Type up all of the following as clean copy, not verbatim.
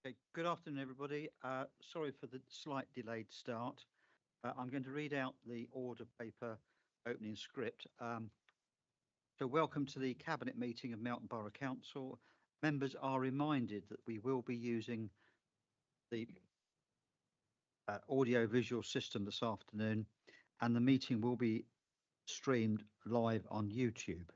Okay, good afternoon, everybody. Sorry for the slight delayed start. I'm going to read out the order paper opening script. So welcome to the Cabinet meeting of Melton Borough Council. Members are reminded that we will be using the audio-visual system this afternoon, and the meeting will be streamed live on YouTube.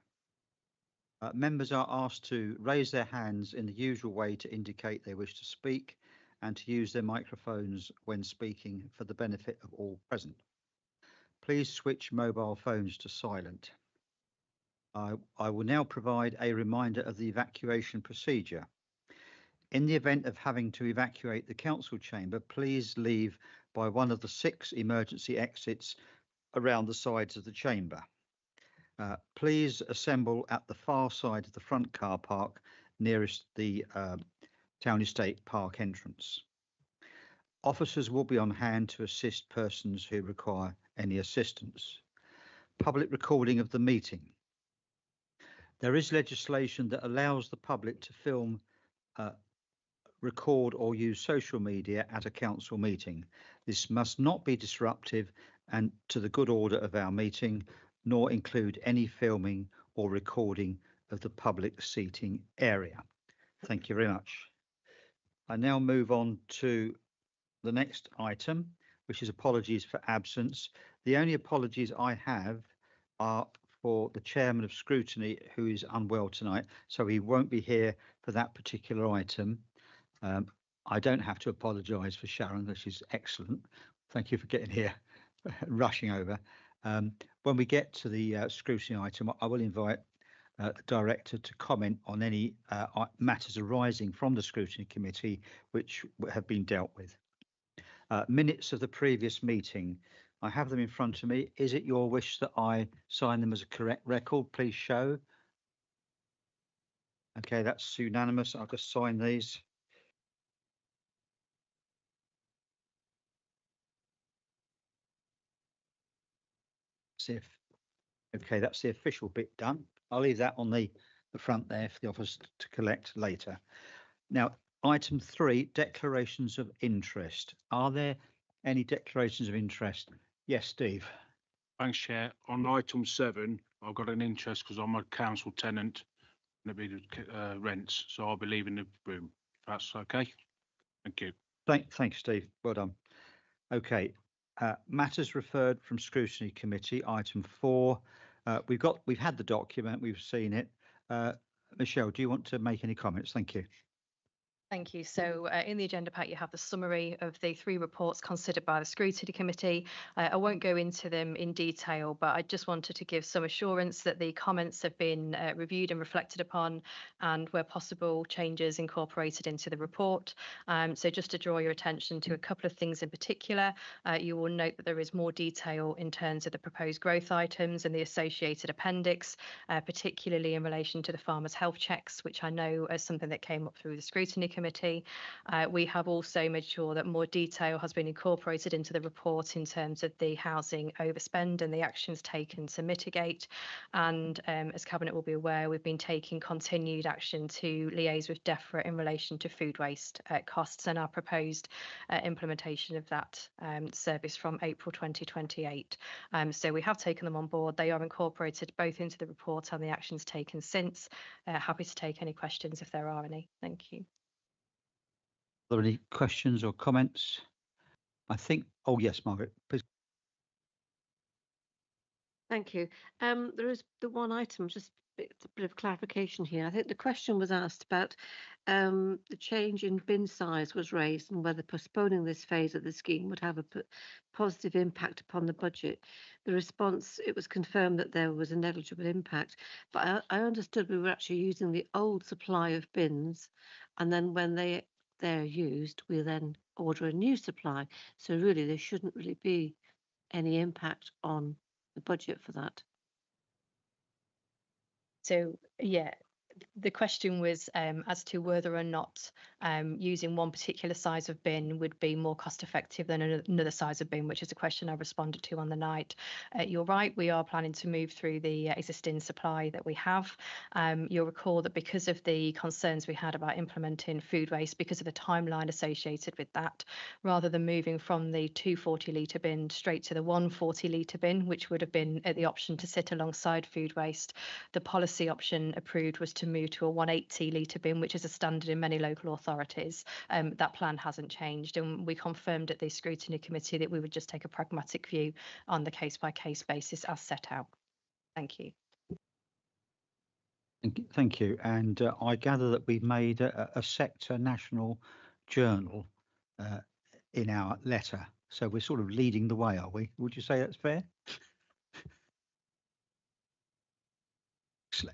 Members are asked to raise their hands in the usual way to indicate they wish to speak and to use their microphones when speaking for the benefit of all present. Please switch mobile phones to silent. I will now provide a reminder of the evacuation procedure. In the event of having to evacuate the council chamber, please leave by one of the 6 emergency exits around the sides of the chamber. Please assemble at the far side of the front car park nearest the Town Estate Park entrance. Officers will be on hand to assist persons who require any assistance. Public recording of the meeting. There is legislation that allows the public to film, record or use social media at a council meeting. This must not be disruptive and to the good order of our meeting, nor include any filming or recording of the public seating area. Thank you very much. I now move on to the next item, which is apologies for absence. The only apologies I have are for the chairman of scrutiny, who is unwell tonight, so he won't be here for that particular item. I don't have to apologise for Sharon, which is excellent. Thank you for getting here, rushing over. When we get to the scrutiny item, I will invite the director to comment on any matters arising from the scrutiny committee which have been dealt with. Minutes of the previous meeting. I have them in front of me. Is it your wish that I sign them as a correct record? Please show. Okay, that's unanimous. I'll just sign these. See if, okay, that's the official bit done. I'll leave that on the front there for the office to collect later. Now, item 3, declarations of interest. Are there any declarations of interest? Yes, Steve. Thanks, Chair. On item 7, I've got an interest because I'm a council tenant and it'll be rents, so I'll be leaving the room. That's okay. Thank you. Thanks, Steve. Well done. Okay. Matters referred from scrutiny committee. Item 4. We've had the document. We've seen it. Michelle, do you want to make any comments? Thank you. Thank you. So in the agenda pack, you have the summary of the 3 reports considered by the Scrutiny Committee. I won't go into them in detail, but I just wanted to give some assurance that the comments have been reviewed and reflected upon, and where possible, changes incorporated into the report. So just to draw your attention to a couple of things in particular, you will note that there is more detail in terms of the proposed growth items and the associated appendix, particularly in relation to the farmers' health checks, which I know is something that came up through the Scrutiny Committee. We have also made sure that more detail has been incorporated into the report in terms of the housing overspend and the actions taken to mitigate. And as Cabinet will be aware, we've been taking continued action to liaise with DEFRA in relation to food waste costs and our proposed implementation of that service from April 2028. So we have taken them on board. They are incorporated both into the report and the actions taken since. Happy to take any questions if there are any. Thank you. Are there any questions or comments? I think, oh yes, Margaret, please. Thank you. There is the one item, just a bit of clarification here. I think the question was asked about the change in bin size was raised and whether postponing this phase of the scheme would have a positive impact upon the budget. The response, it was confirmed that there was a negligible impact, but I understood we were actually using the old supply of bins, and then when they're used, we then order a new supply. So really, there shouldn't really be any impact on the budget for that. So yeah, the question was as to whether or not using one particular size of bin would be more cost effective than another size of bin, which is a question I responded to on the night. You're right, we are planning to move through the existing supply that we have. You'll recall that because of the concerns we had about implementing food waste, because of the timeline associated with that, rather than moving from the 240 litre bin straight to the 140 litre bin, which would have been at the option to sit alongside food waste, the policy option approved was to move to a 180 litre bin, which is a standard in many local authorities. That plan hasn't changed, and we confirmed at the scrutiny committee that we would just take a pragmatic view on the case-by-case basis as set out. Thank you. Thank you. And I gather that we've made a sector national journal in our letter. So we're sort of leading the way, are we? Would you say that's fair?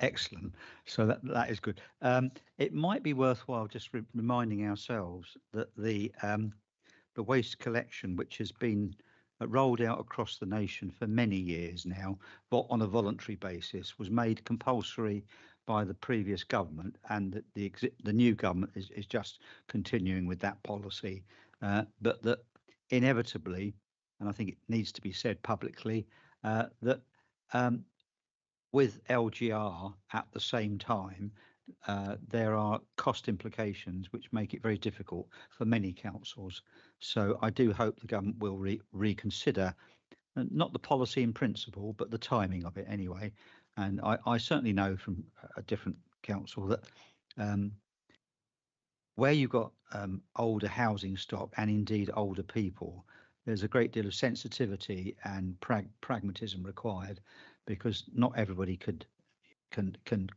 Excellent. So that is good. It might be worthwhile just reminding ourselves that the waste collection, which has been rolled out across the nation for many years now, but on a voluntary basis, was made compulsory by the previous government, and the new government is just continuing with that policy. But that inevitably, and I think it needs to be said publicly, that with LGR at the same time, there are cost implications which make it very difficult for many councils. So I do hope the government will reconsider, not the policy in principle, but the timing of it anyway. And I certainly know from a different council that where you've got older housing stock and indeed older people, there's a great deal of sensitivity and pragmatism required, because not everybody can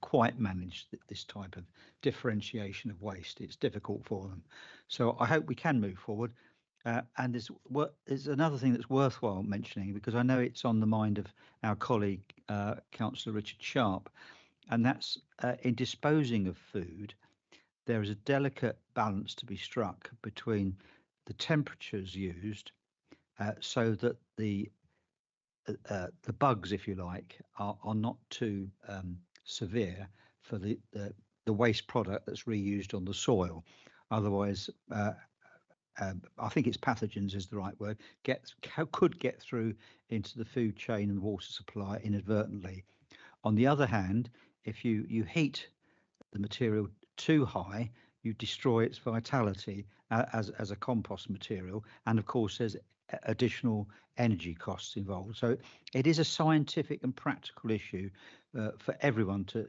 quite manage this type of differentiation of waste. It's difficult for them. So I hope we can move forward. And there's another thing that's worthwhile mentioning, because I know it's on the mind of our colleague, Councillor Richard Sharp, and that's in disposing of food, there is a delicate balance to be struck between the temperatures used so that the bugs, if you like, are not too severe for the waste product that's reused on the soil. Otherwise, I think it's pathogens is the right word, could get through into the food chain and water supply inadvertently. On the other hand, if you heat the material too high, you destroy its vitality as a compost material, and of course there's additional energy costs involved. So it is a scientific and practical issue for everyone to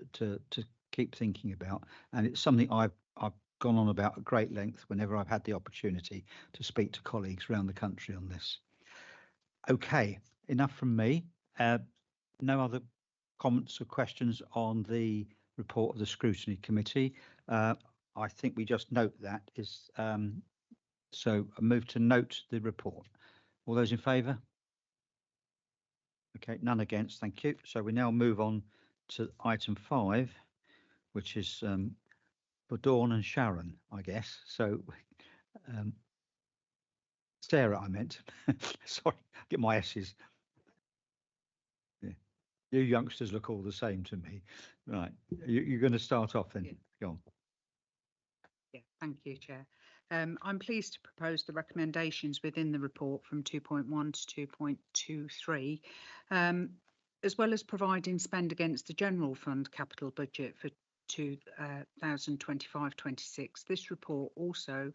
keep thinking about, and it's something I've gone on about at great length whenever I've had the opportunity to speak to colleagues around the country on this. Okay, enough from me. No other comments or questions on the report of the scrutiny committee. I think we just note that is so I move to note the report. All those in favour? Okay, none against, thank you. So we now move on to item 5, which is for Dawn and Sharon, I guess. So Sarah, I meant. Sorry, get my S's. Yeah. You youngsters look all the same to me. Right, you're going to start off then. Yeah. Go on. Yeah, thank you, Chair. I'm pleased to propose the recommendations within the report from 2.1 to 2.23, as well as providing spend against the general fund capital budget for 2025-26. This report also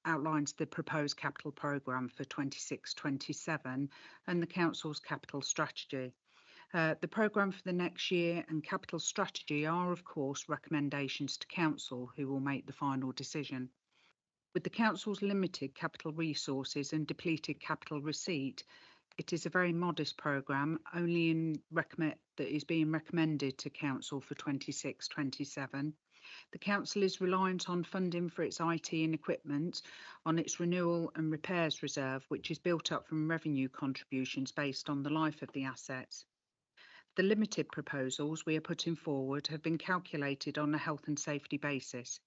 outlines the proposed capital programme for 26-27 and the Council's capital strategy. The programme for the next year and capital strategy are, of course, recommendations to Council, who will make the final decision. With the Council's limited capital resources and depleted capital receipt, it is a very modest programme, only that is being recommended to Council for 26-27. The Council is reliant on funding for its IT and equipment on its renewal and repairs reserve, which is built up from revenue contributions based on the life of the assets. The limited proposals we are putting forward have been calculated on a health and safety basis.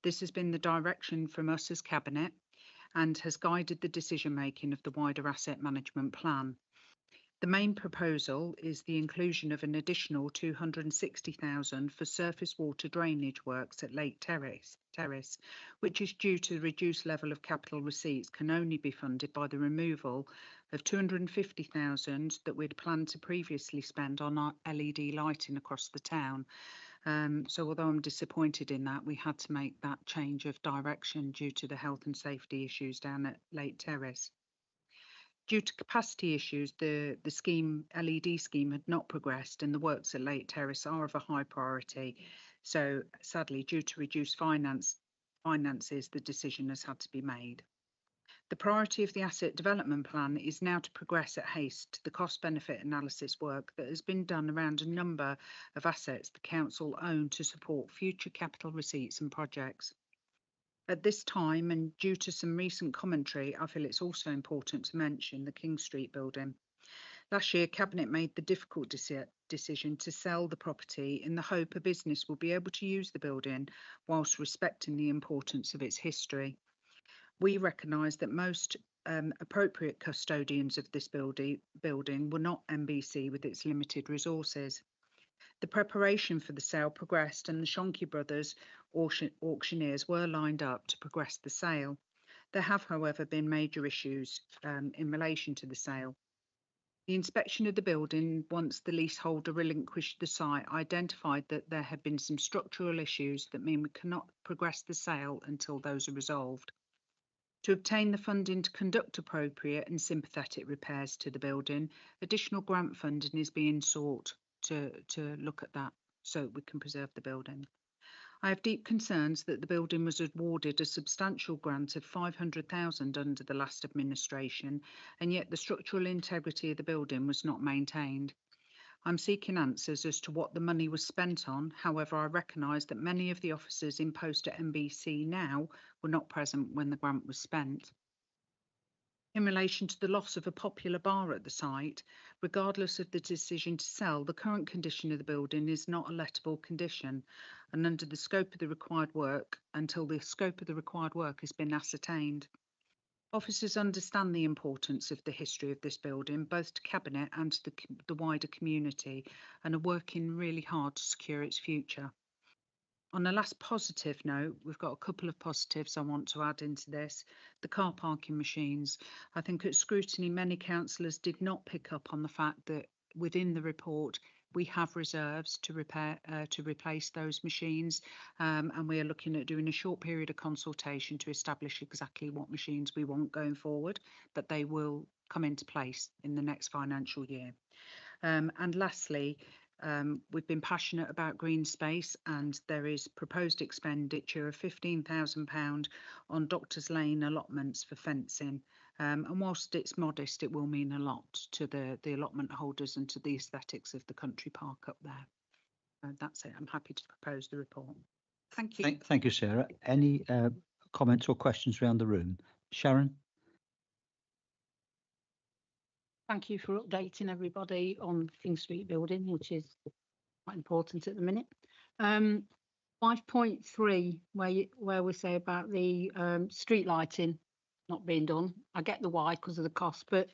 This has been the direction from us as Cabinet and has guided the decision making of the wider asset management plan. The main proposal is the inclusion of an additional 260,000 for surface water drainage works at Lake Terrace, which is due to the reduced level of capital receipts can only be funded by the removal of 250,000 that we'd planned to previously spend on our LED lighting across the town. So although I'm disappointed in that, we had to make that change of direction due to the health and safety issues down at Lake Terrace. Due to capacity issues, the LED scheme had not progressed and the works at Lake Terrace are of a high priority. So sadly, due to reduced finances, the decision has had to be made. The priority of the asset development plan is now to progress at haste the cost benefit analysis work that has been done around a number of assets the council own to support future capital receipts and projects. At this time, and due to some recent commentary, I feel it's also important to mention the King Street building. Last year, Cabinet made the difficult decision to sell the property in the hope a business will be able to use the building whilst respecting the importance of its history. We recognise that most appropriate custodians of this building were not MBC with its limited resources. The preparation for the sale progressed and the Shonky Brothers auctioneers were lined up to progress the sale. There have, however, been major issues in relation to the sale. The inspection of the building, once the leaseholder relinquished the site, identified that there had been some structural issues that mean we cannot progress the sale until those are resolved. To obtain the funding to conduct appropriate and sympathetic repairs to the building, additional grant funding is being sought to look at that so we can preserve the building. I have deep concerns that the building was awarded a substantial grant of 500,000 under the last administration, and yet the structural integrity of the building was not maintained. I'm seeking answers as to what the money was spent on. However, I recognise that many of the officers in post at MBC now were not present when the grant was spent. In relation to the loss of a popular bar at the site, regardless of the decision to sell, the current condition of the building is not a lettable condition, and under the scope of the required work, until the scope of the required work has been ascertained. Officers understand the importance of the history of this building, both to Cabinet and to the wider community, and are working really hard to secure its future. On a last positive note, we've got a couple of positives I want to add into this. The car parking machines. I think at scrutiny, many councillors did not pick up on the fact that within the report, we have reserves to replace those machines, and we are looking at doing a short period of consultation to establish exactly what machines we want going forward, but they will come into place in the next financial year. And lastly, we've been passionate about green space, and there is proposed expenditure of £15,000 on Doctors Lane allotments for fencing. And whilst it's modest, it will mean a lot to the allotment holders and to the aesthetics of the country park up there. That's it. I'm happy to propose the report. Thank you. Thank you, Sarah. Any comments or questions around the room? Sharon? Thank you for updating everybody on King Street building, which is quite important at the minute. 5.3, where we say about the street lighting not being done. I get the why because of the cost, but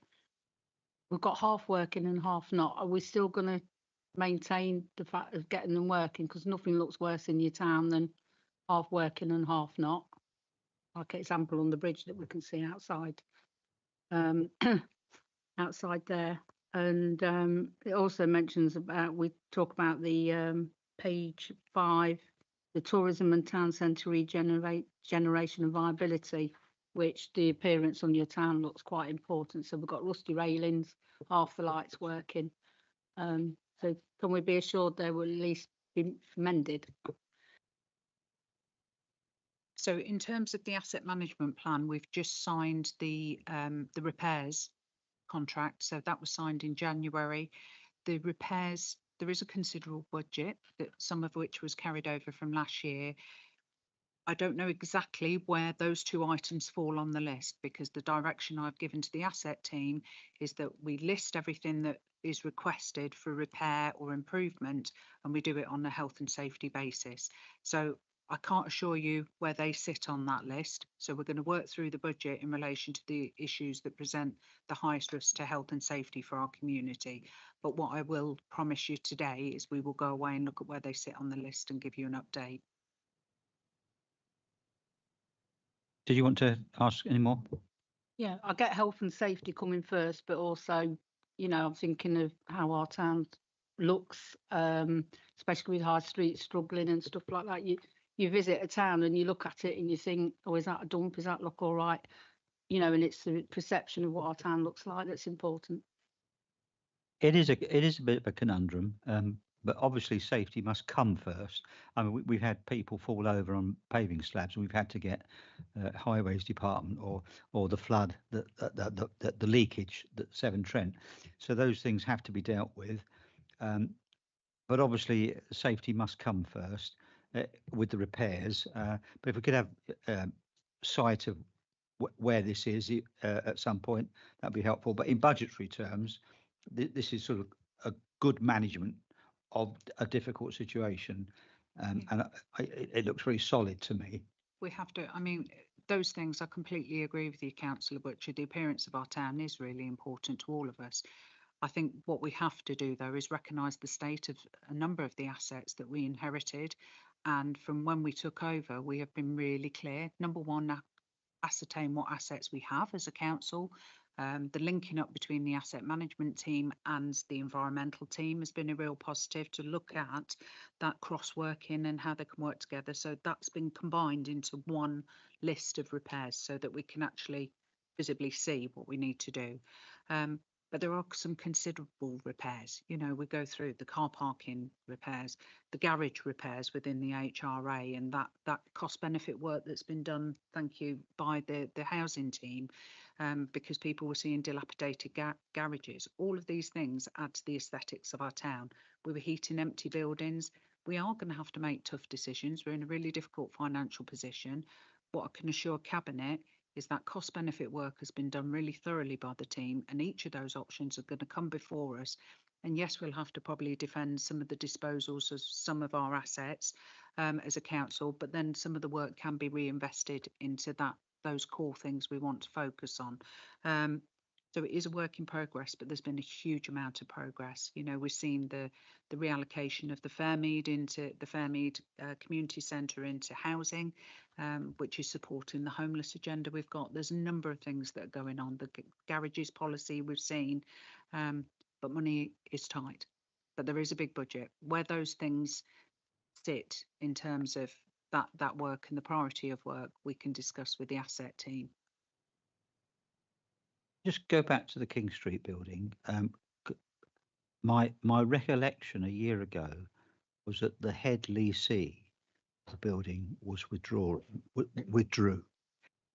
we've got half working and half not. Are we still going to maintain the fact of getting them working? Because nothing looks worse in your town than half working and half not. Like example on the bridge that we can see outside. Outside there, and it also mentions about, we talk about the page 5, the tourism and town centre generation and viability, which the appearance on your town looks quite important. So we've got rusty railings, half the lights working. So can we be assured they will at least be mended? So in terms of the asset management plan, we've just signed the repairs contract. So that was signed in January. The repairs, there is a considerable budget, that some of which was carried over from last year. I don't know exactly where those two items fall on the list, because the direction I've given to the asset team is that we list everything that is requested for repair or improvement, and we do it on a health and safety basis. So I can't assure you where they sit on that list. So we're going to work through the budget in relation to the issues that present the highest risk to health and safety for our community. But what I will promise you today is we will go away and look at where they sit on the list and give you an update. Did you want to ask any more? Yeah, I get health and safety coming first, but also, you know, I'm thinking of how our town looks, especially with high streets struggling and stuff like that. You visit a town and you look at it and you think, oh, is that a dump? Does that look all right? You know, and it's the perception of what our town looks like that's important. It is a bit of a conundrum, but obviously safety must come first. I mean, we've had people fall over on paving slabs, and we've had to get highways department or the flood, the leakage that Severn Trent. So those things have to be dealt with. But obviously safety must come first with the repairs. But if we could have sight of where this is at some point, that'd be helpful. But in budgetary terms, this is sort of a good management of a difficult situation, and it looks very solid to me. We have to, I mean, those things, I completely agree with you, Councillor Butcher. The appearance of our town is really important to all of us. I think what we have to do, though, is recognise the state of a number of the assets that we inherited. And from when we took over, we have been really clear. Number one, ascertain what assets we have as a council. The linking up between the asset management team and the environmental team has been a real positive to look at that cross-working and how they can work together. So that's been combined into one list of repairs so that we can actually visibly see what we need to do. But there are some considerable repairs. You know, we go through the car parking repairs, the garage repairs within the HRA, and that cost benefit work that's been done, thank you, by the housing team, because people were seeing dilapidated garages. All of these things add to the aesthetics of our town. We were heating empty buildings. We are going to have to make tough decisions. We're in a really difficult financial position. What I can assure Cabinet is that cost benefit work has been done really thoroughly by the team, and each of those options are going to come before us. And yes, we'll have to probably defend some of the disposals of some of our assets as a council, but then some of the work can be reinvested into those core things we want to focus on. So it is a work in progress, but there's been a huge amount of progress. You know, we've seen the reallocation of the Fairmead into the Fairmead Community Centre into housing, which is supporting the homeless agenda we've got. There's a number of things that are going on. The garages policy we've seen, but money is tight. But there is a big budget. Where those things sit in terms of that work and the priority of work, we can discuss with the asset team. Just go back to the King Street building. My recollection a year ago was that the head leasee of the building was withdrew,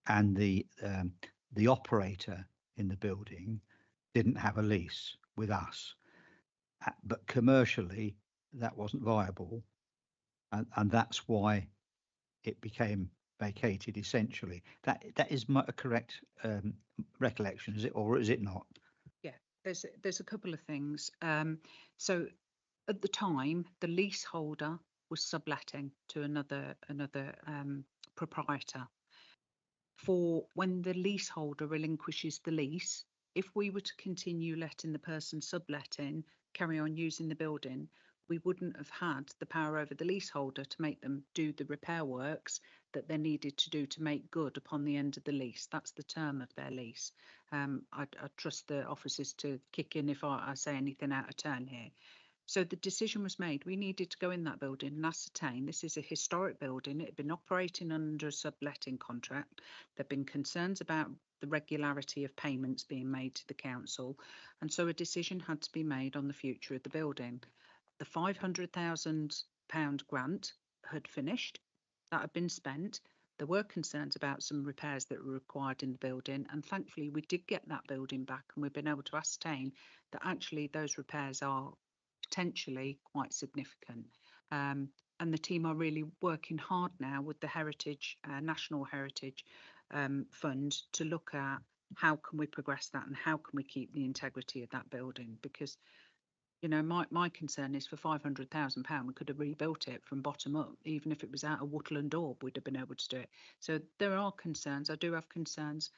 and the operator in the building didn't have a lease with us, but commercially that wasn't viable, and that's why it became vacated essentially. That is a correct recollection, is it, or is it not? Yeah, there's a couple of things. So at the time, the leaseholder was subletting to another proprietor. For when the leaseholder relinquishes the lease, if we were to continue letting the person subletting carry on using the building, we wouldn't have had the power over the leaseholder to make them do the repair works that they needed to do to make good upon the end of the lease. That's the term of their lease. I trust the officers to kick in if I say anything out of turn here. So the decision was made. We needed to go in that building and ascertain this is a historic building. It had been operating under a subletting contract. There'd been concerns about the regularity of payments being made to the council. And so a decision had to be made on the future of the building. The £500,000 grant had finished. That had been spent. There were concerns about some repairs that were required in the building, and thankfully we did get that building back, and we've been able to ascertain that actually those repairs are potentially quite significant. And the team are really working hard now with the Heritage, National Heritage Fund to look at how can we progress that and how can we keep the integrity of that building, because You know, my concern is for £500,000, we could have rebuilt it from bottom up. Even if it was out of wattle and daub, we'd have been able to do it. So there are concerns. I do have concerns.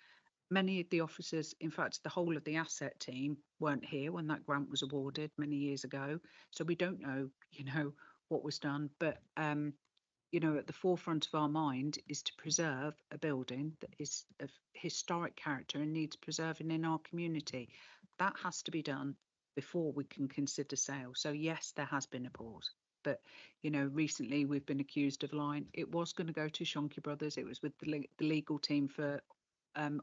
Many of the officers, in fact, the whole of the asset team weren't here when that grant was awarded many years ago. So we don't know, you know, what was done. But, you know, at the forefront of our mind is to preserve a building that is of historic character and needs preserving in our community. That has to be done before we can consider sale. So yes, there has been a pause. But, you know, recently we've been accused of lying. It was going to go to Shonky Brothers. It was with the legal team for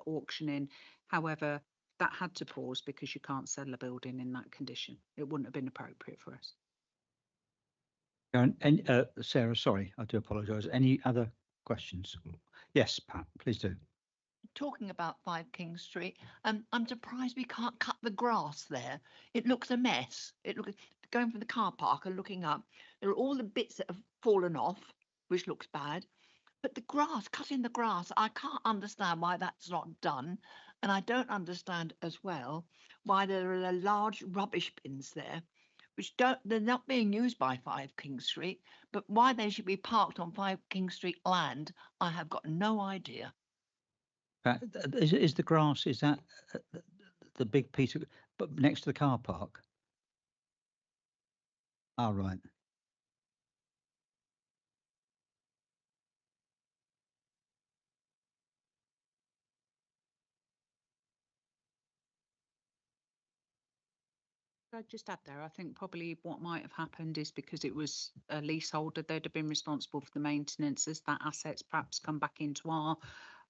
auctioning. However, that had to pause because you can't sell a building in that condition. It wouldn't have been appropriate for us. And Sarah, sorry, I do apologise. Any other questions? Yes, Pat, please do. Talking about 5 King Street, I'm surprised we can't cut the grass there. It looks a mess. It looks going from the car park and looking up. There are all the bits that have fallen off, which looks bad. But the grass, cutting the grass, I can't understand why that's not done. And I don't understand as well why there are large rubbish bins there, which they're not being used by 5 King Street, but why they should be parked on 5 King Street land, I have got no idea. Pat, is the grass, is that the big piece of, but next to the car park? Oh, right. I'd just add there, I think probably what might have happened is because it was a leaseholder, they'd have been responsible for the maintenance. As that asset's perhaps come back into our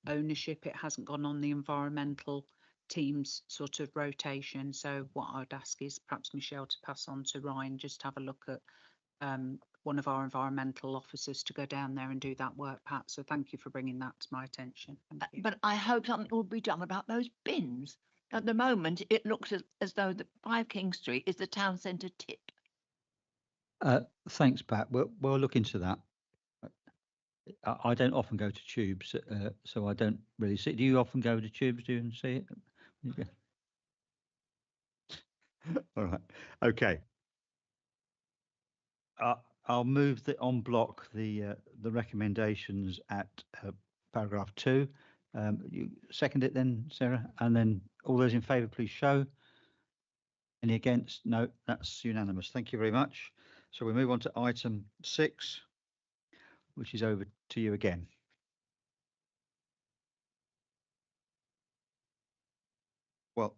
ownership, it hasn't gone on the environmental team's sort of rotation. So what I'd ask is perhaps Michelle to pass on to Ryan, just have a look at one of our environmental officers to go down there and do that work, Pat. So thank you for bringing that to my attention. Thank you. But I hope something will be done about those bins. At the moment, it looks as though the 5 King Street is the town centre tip. Thanks, Pat. We'll look into that. I don't often go to tubes, so I don't really see. Do you often go to tubes? Do you and see it? All right. Okay. I'll move on block the recommendations at paragraph 2. You second it then, Sarah, and then all those in favour, please show. Any against? No, that's unanimous. Thank you very much. So we move on to item 6, which is over to you again. Well,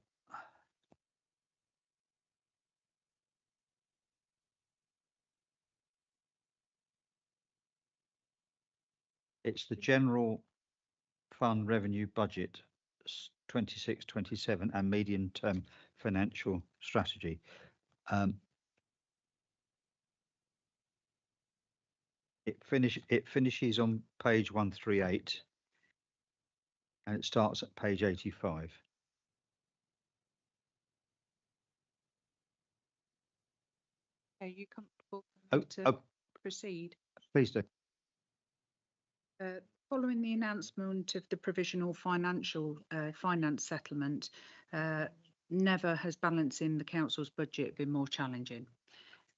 it's the general fund revenue budget 26-27 and medium term financial strategy. It finishes on page 138 and it starts at page 85. Are you comfortable to proceed? Please do. Following the announcement of the provisional financial finance settlement, never has balancing the council's budget been more challenging.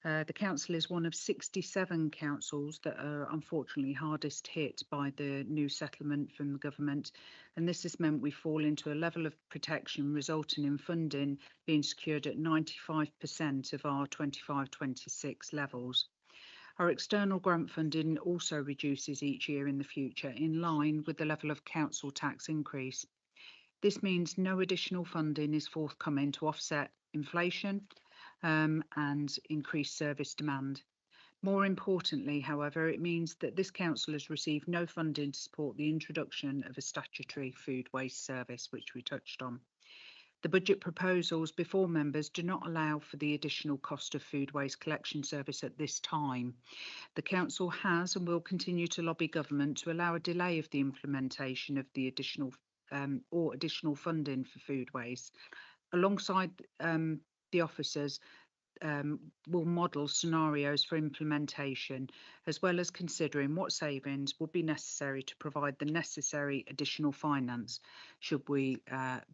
The council is one of 67 councils that are unfortunately hardest hit by the new settlement from the government, and this has meant we fall into a level of protection resulting in funding being secured at 95% of our 25-26 levels. Our external grant funding also reduces each year in the future in line with the level of council tax increase. This means no additional funding is forthcoming to offset inflation and increased service demand. More importantly, however, it means that this council has received no funding to support the introduction of a statutory food waste service, which we touched on. The budget proposals before members do not allow for the additional cost of food waste collection service at this time. The council has and will continue to lobby government to allow a delay of the implementation of the additional funding for food waste. Alongside the officers will model scenarios for implementation, as well as considering what savings would be necessary to provide the necessary additional finance should we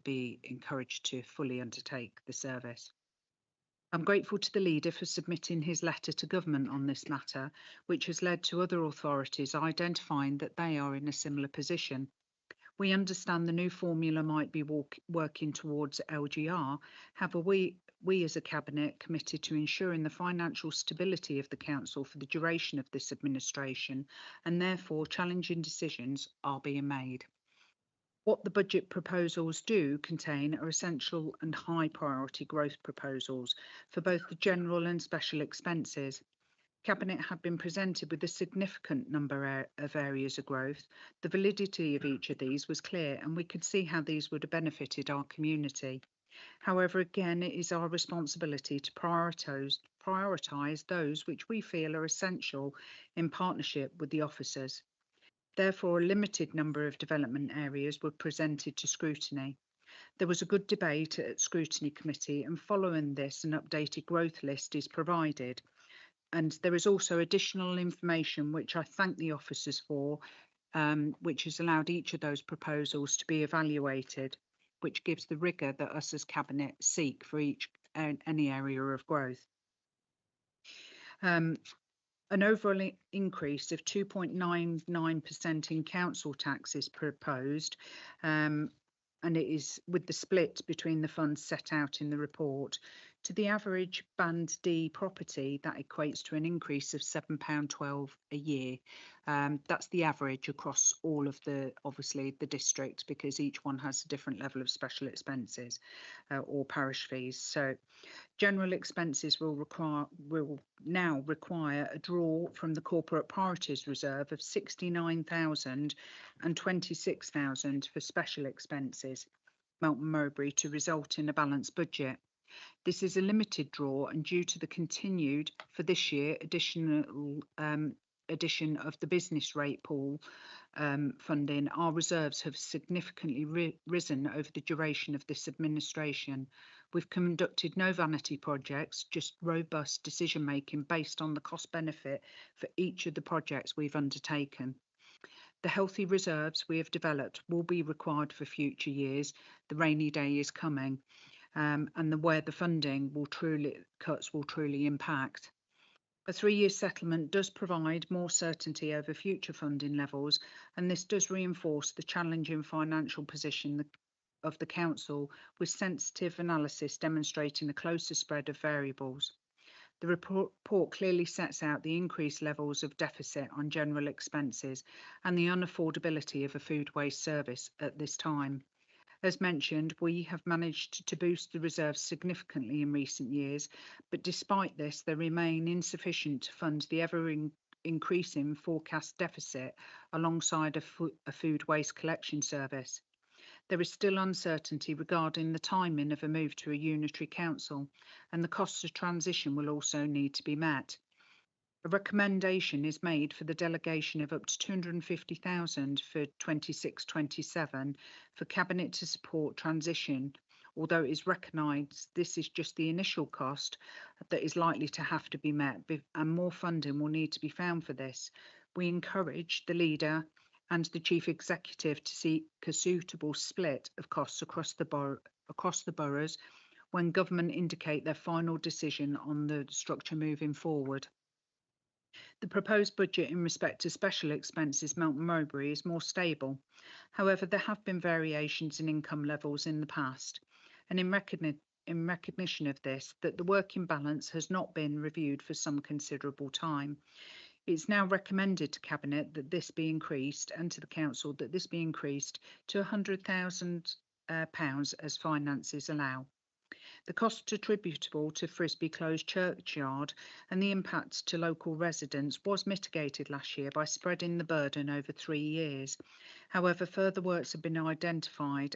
be encouraged to fully undertake the service. I'm grateful to the leader for submitting his letter to government on this matter, which has led to other authorities identifying that they are in a similar position. We understand the new formula might be working towards LGR. However, we as a Cabinet committed to ensuring the financial stability of the Council for the duration of this administration, and therefore challenging decisions are being made. What the budget proposals do contain are essential and high priority growth proposals for both the general and special expenses. Cabinet have been presented with a significant number of areas of growth. The validity of each of these was clear, and we could see how these would have benefited our community. However, again, it is our responsibility to prioritise those which we feel are essential in partnership with the officers. Therefore, a limited number of development areas were presented to scrutiny. There was a good debate at Scrutiny Committee, and following this, an updated growth list is provided. And there is also additional information which I thank the officers for, which has allowed each of those proposals to be evaluated, which gives the rigour that us as Cabinet seek for any area of growth. An overall increase of 2.99% in council tax is proposed, and it is with the split between the funds set out in the report. To the average Band D property, that equates to an increase of £7.12 a year. That's the average across all of obviously the district, because each one has a different level of special expenses or parish fees. So general expenses will now require a draw from the Corporate Priorities Reserve of 69,000 and 26,000 for special expenses, Melton Mowbray, to result in a balanced budget. This is a limited draw, and due to the continued, for this year, addition of the business rate pool funding, our reserves have significantly risen over the duration of this administration. We've conducted no vanity projects, just robust decision making based on the cost benefit for each of the projects we've undertaken. The healthy reserves we have developed will be required for future years. The rainy day is coming. And where the funding cuts will truly impact. A 3-year settlement does provide more certainty over future funding levels, and this does reinforce the challenging financial position of the Council, with sensitive analysis demonstrating a closer spread of variables. The report clearly sets out the increased levels of deficit on general expenses and the unaffordability of a food waste service at this time. As mentioned, we have managed to boost the reserves significantly in recent years, but despite this, they remain insufficient to fund the ever-increasing forecast deficit alongside a food waste collection service. There is still uncertainty regarding the timing of a move to a unitary council, and the costs of transition will also need to be met. A recommendation is made for the delegation of up to 250,000 for 26-27 for Cabinet to support transition, although it is recognised this is just the initial cost that is likely to have to be met, and more funding will need to be found for this. We encourage the leader and the chief executive to seek a suitable split of costs across the boroughs when government indicate their final decision on the structure moving forward. The proposed budget in respect to special expenses Melton Mowbray is more stable. However, there have been variations in income levels in the past, and in recognition of this, that the working balance has not been reviewed for some considerable time. It's now recommended to Cabinet that this be increased, and to the Council that this be increased to £100,000 as finances allow. The cost attributable to Frisby Close Churchyard and the impact to local residents was mitigated last year by spreading the burden over 3 years. However, further works have been identified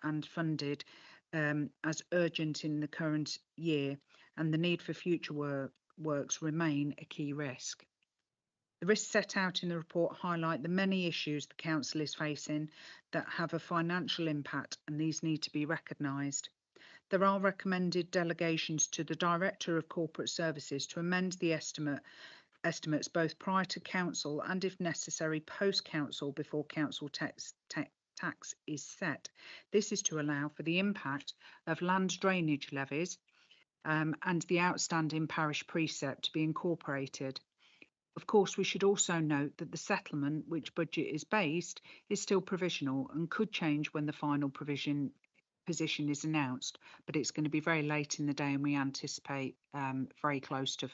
and funded as urgent in the current year, and the need for future works remain a key risk. The risks set out in the report highlight the many issues the Council is facing that have a financial impact, and these need to be recognised. There are recommended delegations to the Director of Corporate Services to amend the estimates both prior to Council and, if necessary, post-Council before Council tax is set. This is to allow for the impact of land drainage levies and the outstanding parish precept to be incorporated. Of course, we should also note that the settlement, which budget is based, is still provisional and could change when the final position is announced, but it's going to be very late in the day and we anticipate very close to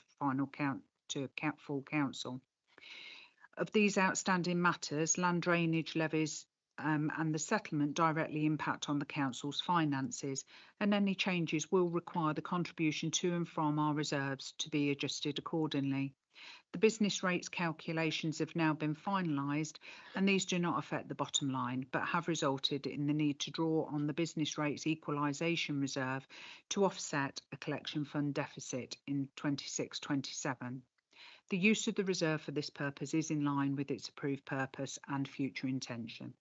full council. Of these outstanding matters, land drainage levies and the settlement directly impact on the council's finances, and any changes will require the contribution to and from our reserves to be adjusted accordingly. The business rates calculations have now been finalised, and these do not affect the bottom line, but have resulted in the need to draw on the business rates equalisation reserve to offset a collection fund deficit in 26-27. The use of the reserve for this purpose is in line with its approved purpose and future intention.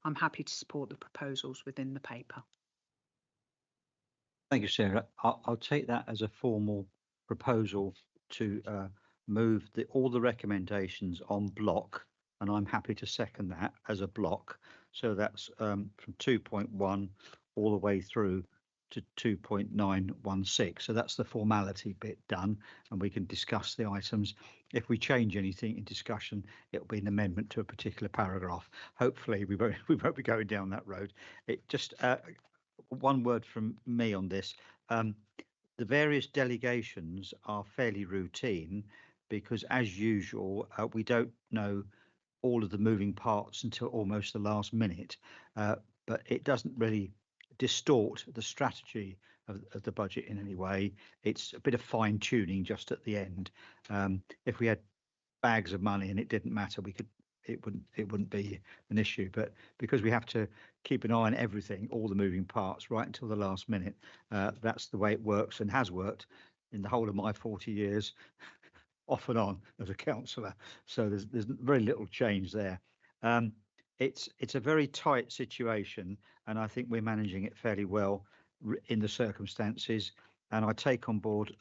I'm happy to support the proposals within the paper. Thank you, Sarah. I'll take that as a formal proposal to move all the recommendations on block, and I'm happy to second that as a block. So that's from 2.1 all the way through to 2.916. So that's the formality bit done, and we can discuss the items. If we change anything in discussion, it'll be an amendment to a particular paragraph. Hopefully we won't be going down that road. It just one word from me on this. The various delegations are fairly routine because, as usual, we don't know all of the moving parts until almost the last minute, but it doesn't really distort the strategy of the budget in any way. It's a bit of fine tuning just at the end. If we had bags of money and it didn't matter, it wouldn't be an issue. But because we have to keep an eye on everything, all the moving parts, right until the last minute, that's the way it works and has worked in the whole of my 40 years off and on as a councillor. So there's very little change there. It's a very tight situation, and I think we're managing it fairly well in the circumstances. And I take on board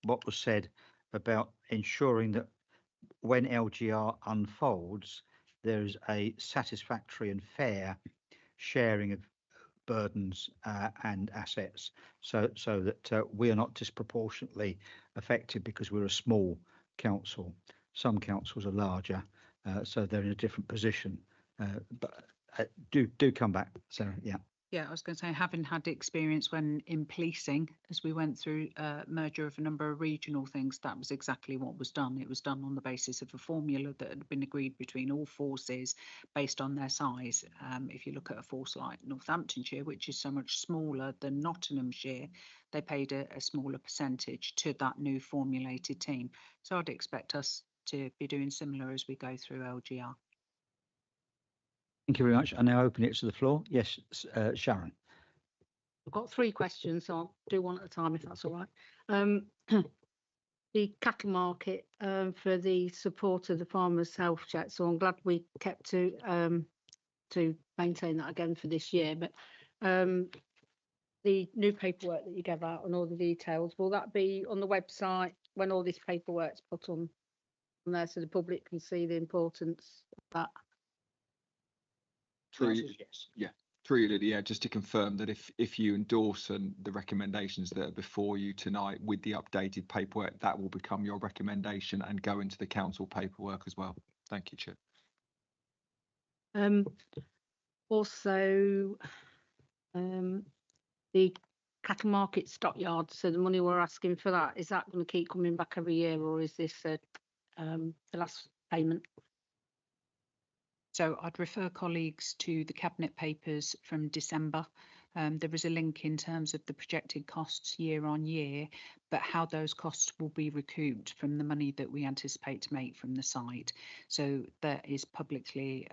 what was said about ensuring that when LGR unfolds, there is a satisfactory and fair sharing of burdens and assets, so that we are not disproportionately affected because we're a small council. Some councils are larger, so they're in a different position. But do come back, Sarah. Yeah. Yeah, I was going to say, having had experience when in policing, as we went through a merger of a number of regional things, that was exactly what was done. It was done on the basis of a formula that had been agreed between all forces based on their size. If you look at a force like Northamptonshire, which is so much smaller than Nottinghamshire, they paid a smaller percentage to that new formulated team. So I'd expect us to be doing similar as we go through LGR. Thank you very much. I now open it to the floor. Yes, Sharon. I've got 3 questions, so I'll do one at a time if that's all right. The cattle market for the support of the farmers' health check. So I'm glad we kept to maintain that again for this year. But the new paperwork that you gave out and all the details, will that be on the website when all this paperwork's put on there so the public can see the importance of that? True. Yes. Yeah. True, Lydia. Yeah, just to confirm that if you endorse the recommendations that are before you tonight with the updated paperwork, that will become your recommendation and go into the council paperwork as well. Thank you, Chair. Also, the cattle market stockyard. So the money we're asking for that, is that going to keep coming back every year, or is this the last payment? So I'd refer colleagues to the Cabinet papers from December. There is a link in terms of the projected costs year on year, but how those costs will be recouped from the money that we anticipate to make from the site. So there is publicly,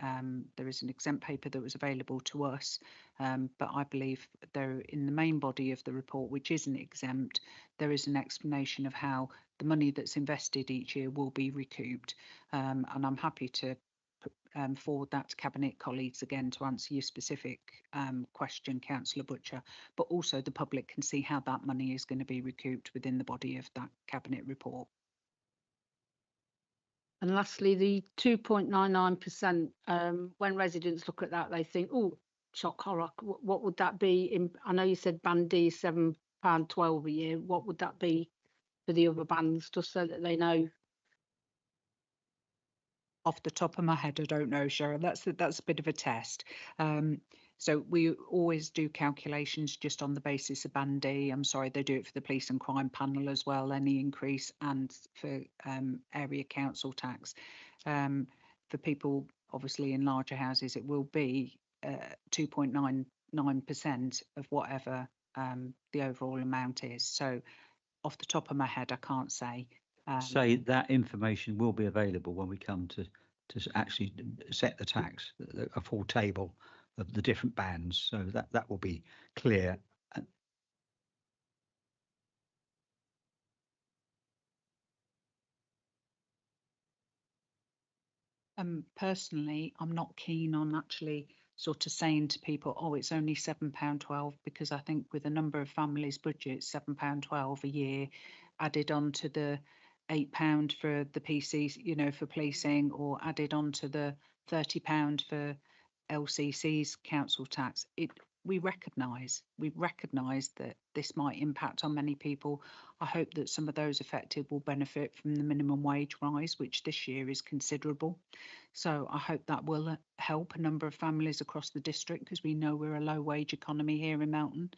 there is an exempt paper that was available to us, but I believe there in the main body of the report, which isn't exempt, there is an explanation of how the money that's invested each year will be recouped. And I'm happy to forward that to Cabinet colleagues again to answer your specific question, Councillor Butcher, but also the public can see how that money is going to be recouped within the body of that Cabinet report. And lastly, the 2.99%, when residents look at that, they think, oh, shock horror, what would that be? I know you said Band D is 7 £7.12 a year, what would that be for the other bands, just so that they know? Off the top of my head, I don't know, Cheryl. That's a bit of a test. So we always do calculations just on the basis of Band D. I'm sorry, they do it for the police and crime panel as well, any increase, and for area council tax. For people obviously in larger houses, it will be 2.99% of whatever the overall amount is. So off the top of my head, I can't say. Say that information will be available when we come to actually set the tax, a full table of the different bands, so that will be clear. Personally, I'm not keen on actually sort of saying to people, oh, it's only £7.12, because I think with a number of families' budgets, £7.12 a year added on to the £8 for the PCs, you know, for policing, or added on to the £30 for LCC's council tax. We recognise that this might impact on many people. I hope that some of those affected will benefit from the minimum wage rise, which this year is considerable. So I hope that will help a number of families across the district, because we know we're a low wage economy here in Melton.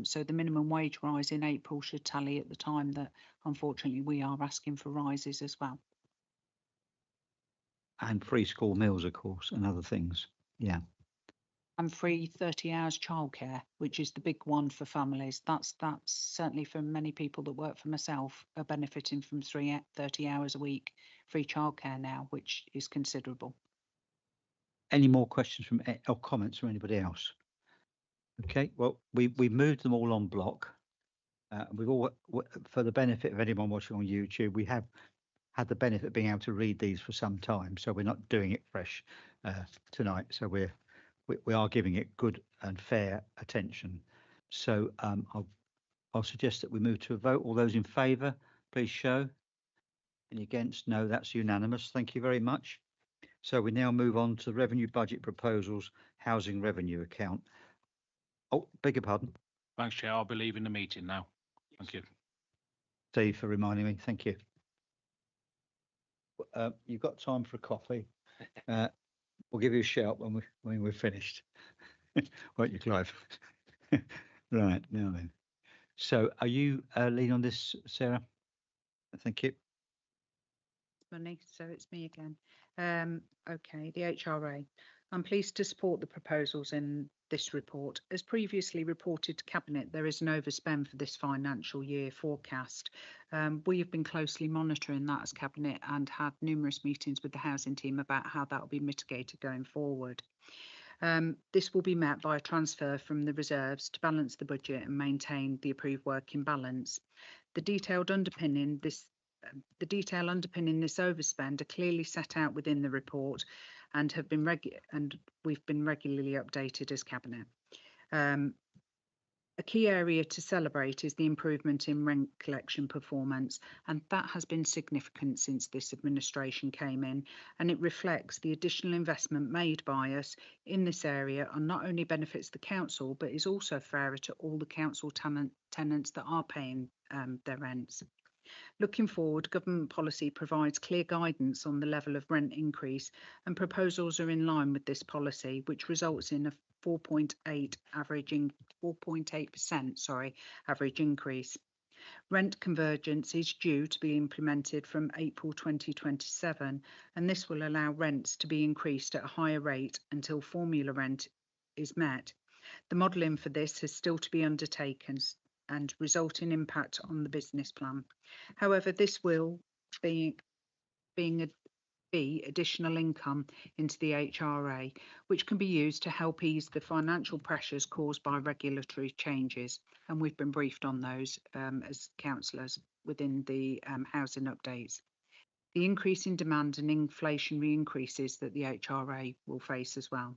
So the minimum wage rise in April should tally at the time that unfortunately we are asking for rises as well. And free school meals, of course, and other things. Yeah. And free 30 hours childcare, which is the big one for families. That's certainly for many people that work for myself are benefiting from 30 hours a week free childcare now, which is considerable. Any more questions from or comments from anybody else? Okay, well, we've moved them all on block. We've all, for the benefit of anyone watching on YouTube, we have had the benefit of being able to read these for some time, so we're not doing it fresh tonight. So we are giving it good and fair attention. So I'll suggest that we move to a vote. All those in favour, please show. Any against? No, that's unanimous. Thank you very much. So we now move on to revenue budget proposals, housing revenue account. Oh, beg your pardon. Thanks, Chair. I'll be leaving the meeting now. Thank you. Steve, for reminding me. Thank you. You've got time for a coffee. We'll give you a shout when we're finished. Won't you, Clive? Right, now then. So are you leading on this, Sarah? Thank you. Money, so it's me again. Okay, the HRA. I'm pleased to support the proposals in this report. As previously reported to Cabinet, there is an overspend for this financial year forecast. We have been closely monitoring that as Cabinet and had numerous meetings with the housing team about how that will be mitigated going forward. This will be met by a transfer from the reserves to balance the budget and maintain the approved working balance. The detail underpinning this overspend are clearly set out within the report and have been we've been regularly updated as Cabinet. A key area to celebrate is the improvement in rent collection performance, and that has been significant since this administration came in, and it reflects the additional investment made by us in this area and not only benefits the council but is also fairer to all the council tenants that are paying their rents. Looking forward, government policy provides clear guidance on the level of rent increase, and proposals are in line with this policy, which results in a 4.8% average increase. Rent convergence is due to be implemented from April 2027, and this will allow rents to be increased at a higher rate until formula rent is met. The modelling for this has still to be undertaken and result in impact on the business plan. However, this will be additional income into the HRA, which can be used to help ease the financial pressures caused by regulatory changes. And we've been briefed on those as councillors within the housing updates. The increase in demand and inflationary increases that the HRA will face as well.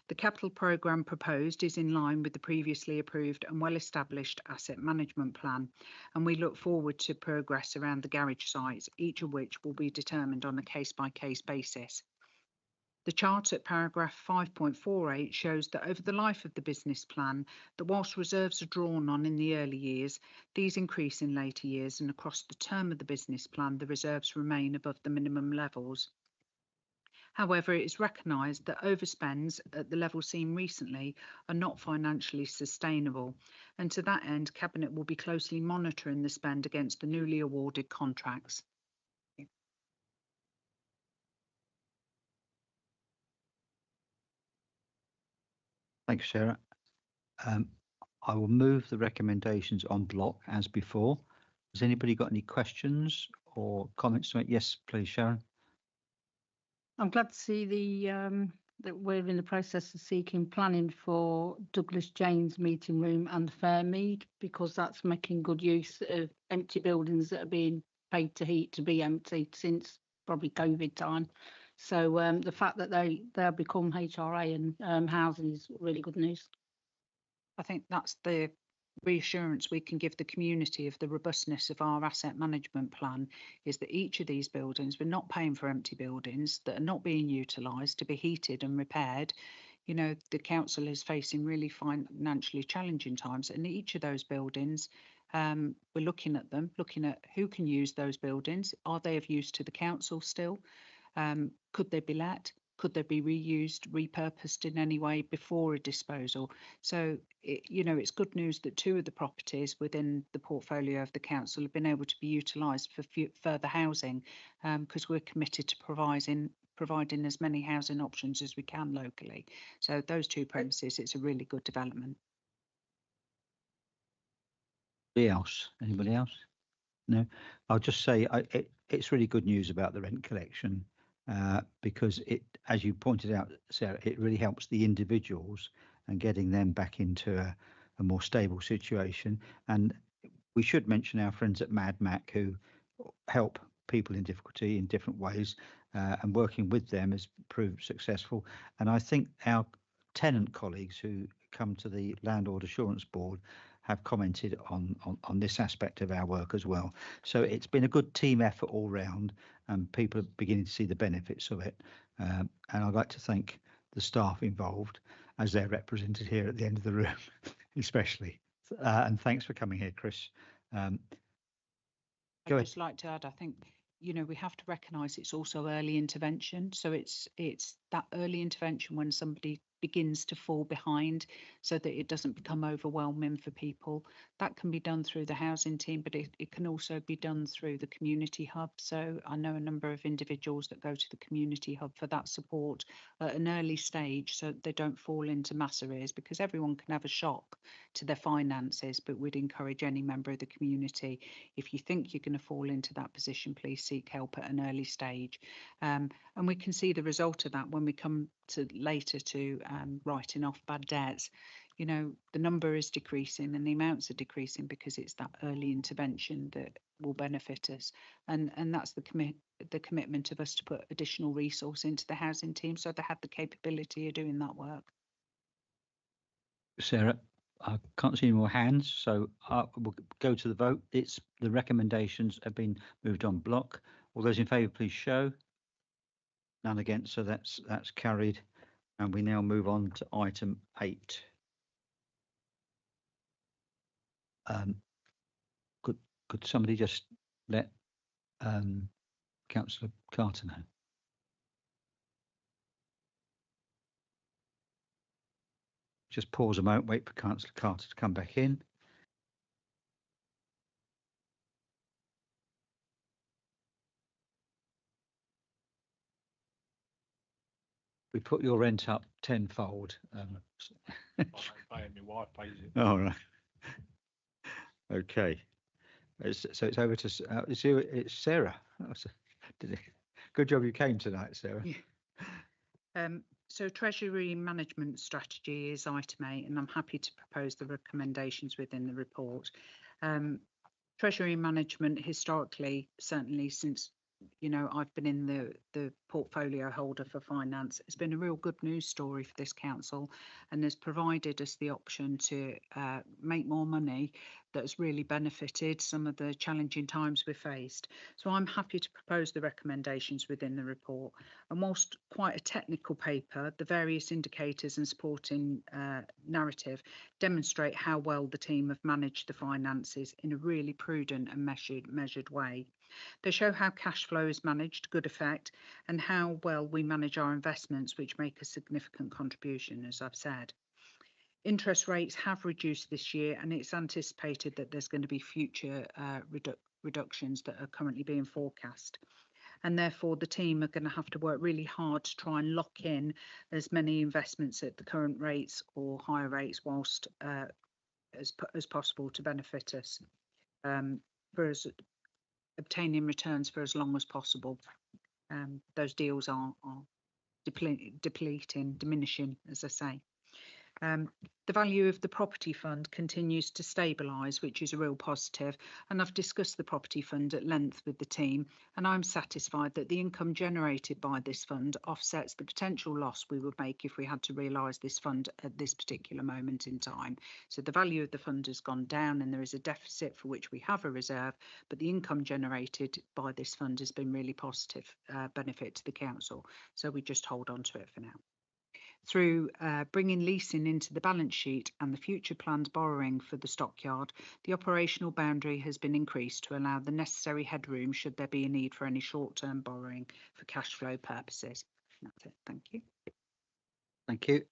The capital programme proposed is in line with the previously approved and well-established asset management plan, and we look forward to progress around the garage sites, each of which will be determined on a case-by-case basis. The chart at paragraph 5.48 shows that over the life of the business plan, that whilst reserves are drawn on in the early years, these increase in later years, and across the term of the business plan, the reserves remain above the minimum levels. However, it is recognised that overspends at the level seen recently are not financially sustainable, and to that end, Cabinet will be closely monitoring the spend against the newly awarded contracts. Thank you, Sarah. I will move the recommendations en bloc as before. Has anybody got any questions or comments to make? Yes, please, Sharon. I'm glad to see that we're in the process of seeking planning for Douglas James meeting room and the Fairmead, because that's making good use of empty buildings that are being paid to heat to be empty since probably COVID time. So the fact that they'll become HRA and housing is really good news. I think that's the reassurance we can give the community of the robustness of our asset management plan, is that each of these buildings, we're not paying for empty buildings that are not being utilised to be heated and repaired. You know, the council is facing really financially challenging times, and each of those buildings, we're looking at them, looking at who can use those buildings. Are they of use to the council still? Could they be let? Could they be reused, repurposed in any way before a disposal? So, you know, it's good news that 2 of the properties within the portfolio of the council have been able to be utilised for further housing, because we're committed to providing as many housing options as we can locally. So those 2 premises, it's a really good development. Anybody else? No, I'll just say it's really good news about the rent collection. Because it, as you pointed out, Sarah, it really helps the individuals and getting them back into a more stable situation. And we should mention our friends at Mad Mac, who help people in difficulty in different ways, and working with them has proved successful. And I think our tenant colleagues who come to the Landlord Assurance Board have commented on this aspect of our work as well. So it's been a good team effort all round, and people are beginning to see the benefits of it. And I'd like to thank the staff involved, as they're represented here at the end of the room, especially. And thanks for coming here, Chris. I'd just like to add, I think, you know, we have to recognise it's also early intervention. So it's that early intervention when somebody begins to fall behind, so that it doesn't become overwhelming for people. That can be done through the housing team, but it can also be done through the community hub. So I know a number of individuals that go to the community hub for that support at an early stage, so they don't fall into mass arrears, because everyone can have a shock to their finances. But we'd encourage any member of the community, if you think you're going to fall into that position, please seek help at an early stage. And we can see the result of that when we come to later to writing off bad debts. You know, the number is decreasing and the amounts are decreasing because it's that early intervention that will benefit us. And that's the commitment of us to put additional resource into the housing team, so they have the capability of doing that work. Sarah, I can't see any more hands, so we'll go to the vote. It's the recommendations have been moved on block. All those in favour, please show. None against, so that's carried. And we now move on to item 8. Could somebody just let Councillor Carter know? Just pause a moment, wait for Councillor Carter to come back in. We put your rent up tenfold. I don't pay it, my wife pays it. All right. Okay. So it's over to it's Sarah. Good job you came tonight, Sarah. Yeah. So Treasury Management Strategy is item 8, and I'm happy to propose the recommendations within the report. Treasury Management historically, certainly since, you know, I've been in the portfolio holder for finance. It's been a real good news story for this council and has provided us the option to make more money that has really benefited some of the challenging times we've faced. So I'm happy to propose the recommendations within the report. And whilst quite a technical paper, the various indicators and supporting narrative demonstrate how well the team have managed the finances in a really prudent and measured way. They show how cash flow is managed to good effect and how well we manage our investments, which make a significant contribution, as I've said. Interest rates have reduced this year, and it's anticipated that there's going to be future reductions that are currently being forecast. And therefore, the team are going to have to work really hard to try and lock in as many investments at the current rates or higher rates whilst as possible to benefit us for us obtaining returns for as long as possible. Those deals are diminishing, as I say. The value of the property fund continues to stabilise, which is a real positive. And I've discussed the property fund at length with the team, and I'm satisfied that the income generated by this fund offsets the potential loss we would make if we had to realise this fund at this particular moment in time. So the value of the fund has gone down and there is a deficit for which we have a reserve, but the income generated by this fund has been really positive benefit to the council. So we just hold on to it for now. Through bringing leasing into the balance sheet and the future planned borrowing for the stockyard, the operational boundary has been increased to allow the necessary headroom should there be a need for any short-term borrowing for cash flow purposes. That's it. Thank you. Thank you.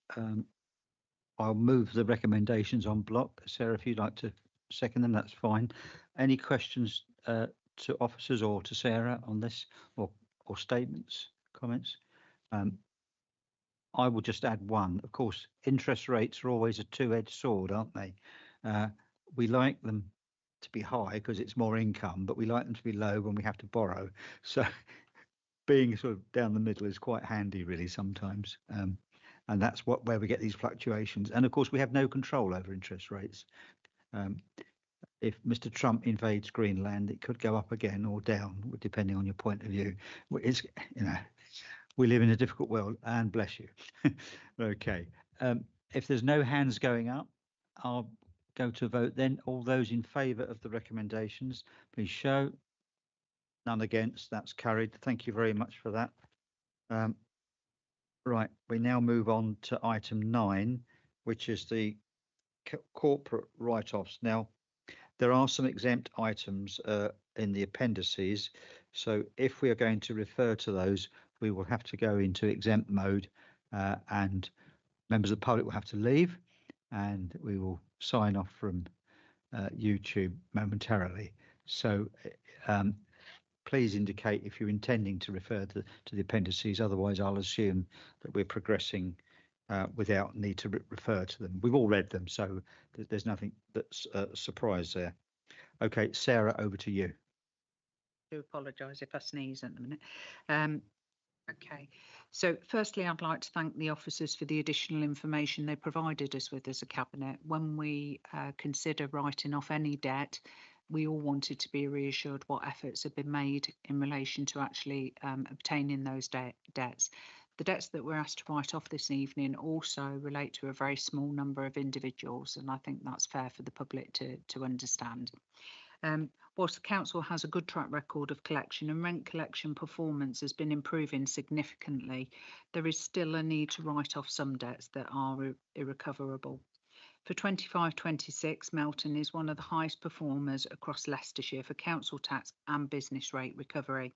I'll move the recommendations on block. Sarah, if you'd like to second them, that's fine. Any questions to officers or to Sarah on this, or statements, comments? I will just add one. Of course, interest rates are always a two-edged sword, aren't they? We like them to be high because it's more income, but we like them to be low when we have to borrow. So being sort of down the middle is quite handy, really, sometimes. And that's where we get these fluctuations. And of course, we have no control over interest rates. If Mr. Trump invades Greenland, it could go up again or down, depending on your point of view. It's, we live in a difficult world, and bless you. Okay. If there's no hands going up, I'll go to vote then. All those in favour of the recommendations, please show. None against. That's carried. Thank you very much for that. Right. We now move on to item 9, which is the corporate write-offs. Now, there are some exempt items in the appendices. So if we are going to refer to those, we will have to go into exempt mode and members of the public will have to leave, and we will sign off from YouTube momentarily. So please indicate if you're intending to refer to the appendices. Otherwise, I'll assume that we're progressing without need to refer to them. We've all read them, so there's nothing that's a surprise there. Okay, Sarah, over to you. I do apologise if I sneeze at the minute. Okay, so firstly, I'd like to thank the officers for the additional information they provided us with as a cabinet. When we consider writing off any debt, we all wanted to be reassured what efforts have been made in relation to actually obtaining those debts. The debts that we're asked to write off this evening also relate to a very small number of individuals, and I think that's fair for the public to understand. Whilst the council has a good track record of collection and rent collection performance has been improving significantly, there is still a need to write off some debts that are irrecoverable. For 25-26, Melton is one of the highest performers across Leicestershire for council tax and business rate recovery.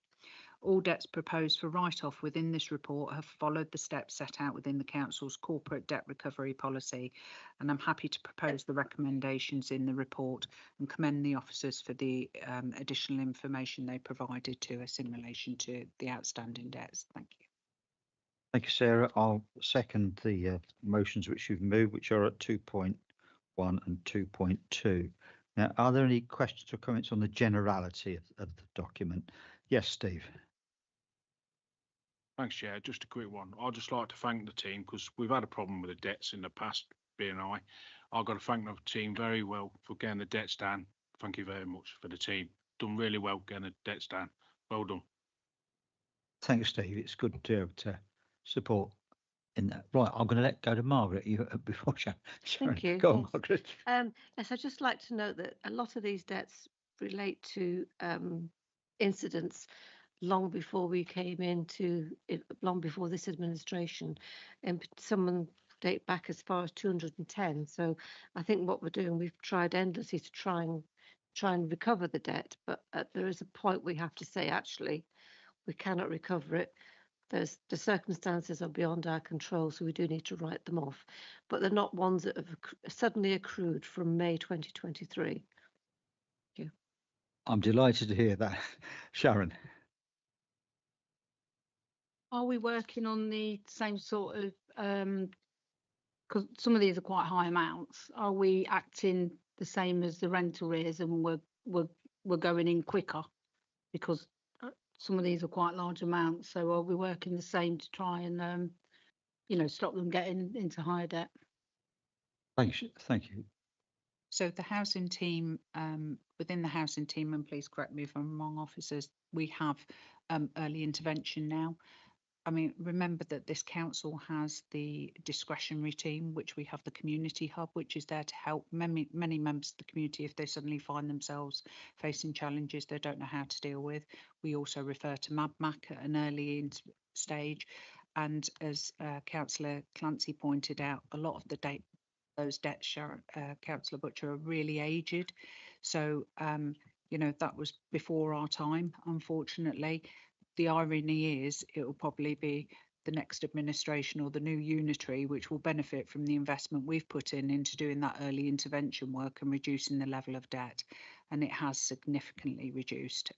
All debts proposed for write-off within this report have followed the steps set out within the council's corporate debt recovery policy, and I'm happy to propose the recommendations in the report and commend the officers for the additional information they provided to us in relation to the outstanding debts. Thank you. Thank you, Sarah. I'll second the motions which you've moved, which are at 2.1 and 2.2. Now, are there any questions or comments on the generality of the document? Yes, Steve. Thanks, Chair. Just a quick one. I'd just like to thank the team because we've had a problem with the debts in the past, BNI. I've got to thank the team very well for getting the debts down. Thank you very much for the team. Done really well getting the debts down. Well done. Thanks, Steve. It's good to be able to support in that. Right, I'm going to let go to Margaret. You before Sharon. Thank you. Go on, Yes. Margaret. Yes, I'd just like to note that a lot of these debts relate to incidents long before we came into it, long before this administration, and some date back as far as 210. So I think what we're doing, we've tried endlessly to try and recover the debt, but there is a point we have to say, actually, we cannot recover it. The circumstances are beyond our control, so we do need to write them off. But they're not ones that have suddenly accrued from May 2023. Thank you. I'm delighted to hear that, Sharon. Are we working on the same sort of, because some of these are quite high amounts, are we acting the same as the rent arrears and we're going in quicker? Because some of these are quite large amounts, so are we working the same to try and, stop them getting into higher debt? Thank you. So the housing team, within the housing team, and please correct me if I'm wrong, officers, we have early intervention now. I mean, remember that this council has the discretionary team, which we have the community hub, which is there to help many members of the community if they suddenly find themselves facing challenges they don't know how to deal with. We also refer to MABMAC at an early stage. And as Councillor Clancy pointed out, a lot of those debts, Councillor Butcher, are really aged. So, that was before our time, unfortunately. The irony is it will probably be the next administration or the new unitary which will benefit from the investment we've put into doing that early intervention work and reducing the level of debt. And it has significantly reduced,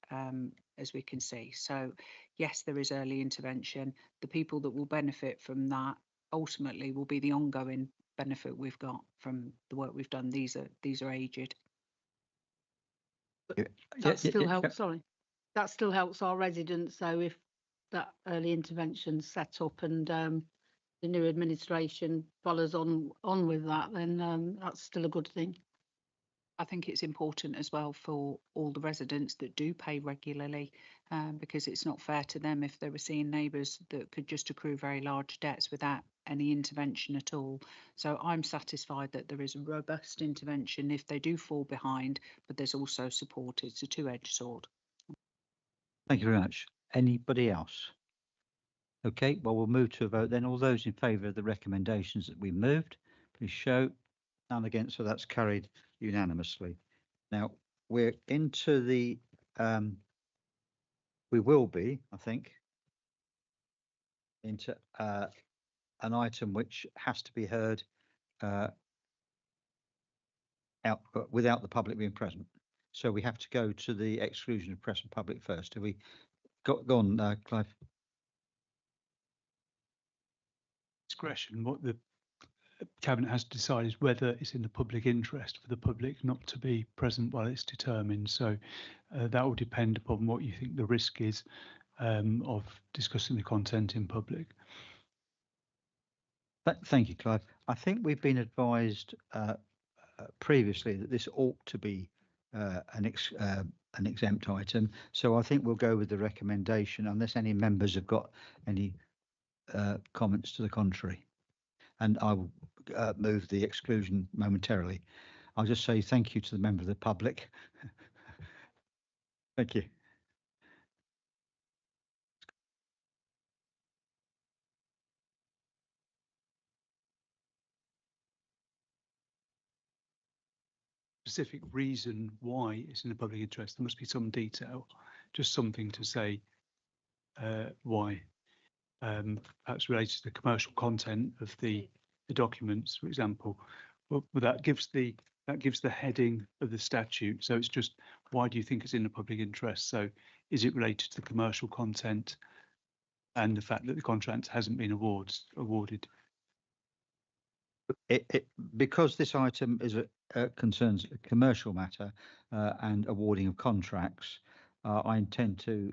as we can see. So yes, there is early intervention. The people that will benefit from that ultimately will be the ongoing benefit we've got from the work we've done. These are aged. That still helps, sorry. That still helps our residents, though, if that early intervention's set up and the new administration follows on with that, then that's still a good thing. I think it's important as well for all the residents that do pay regularly, because it's not fair to them if they were seeing neighbours that could just accrue very large debts without any intervention at all. So I'm satisfied that there is a robust intervention if they do fall behind, but there's also support. It's a two-edged sword. Thank you very much. Anybody else? Okay, well, we'll move to a vote then. All those in favour of the recommendations that we moved, please show. None against, so that's carried unanimously. Now, we're into the, we will be, I think, into an item which has to be heard without the public being present. So we have to go to the exclusion of press and public first. Have we go on, Clive? Discretion. What the Cabinet has decided whether it's in the public interest for the public not to be present while it's determined. So that will depend upon what you think the risk is of discussing the content in public. Thank you, Clive. I think we've been advised previously that this ought to be an exempt item. So I think we'll go with the recommendation unless any members have got any comments to the contrary. And I will move the exclusion momentarily. I'll just say thank you to the member of the public. Thank you. Specific reason why it's in the public interest. There must be some detail, just something to say why. Perhaps related to the commercial content of the documents, for example. Well, that gives the heading of the statute. So it's just, why do you think it's in the public interest? So is it related to the commercial content and the fact that the contract hasn't been awarded? Because this item is concerns a commercial matter and awarding of contracts, I intend to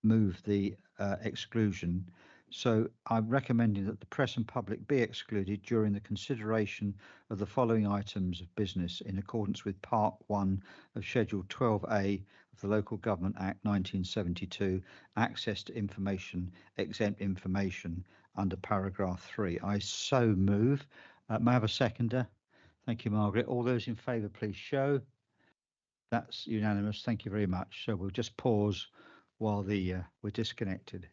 move the exclusion. So I'm recommending that the press and public be excluded during the consideration of the following items of business in accordance with Part 1 of Schedule 12A of the Local Government Act 1972, access to information, exempt information under paragraph 3. I so move. May I have a seconder? Thank you, Margaret. All those in favour, please show. That's unanimous. Thank you very much. So we'll just pause while we're disconnected.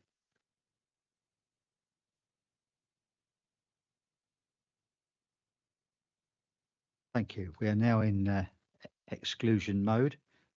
Thank you. We are now in exclusion mode.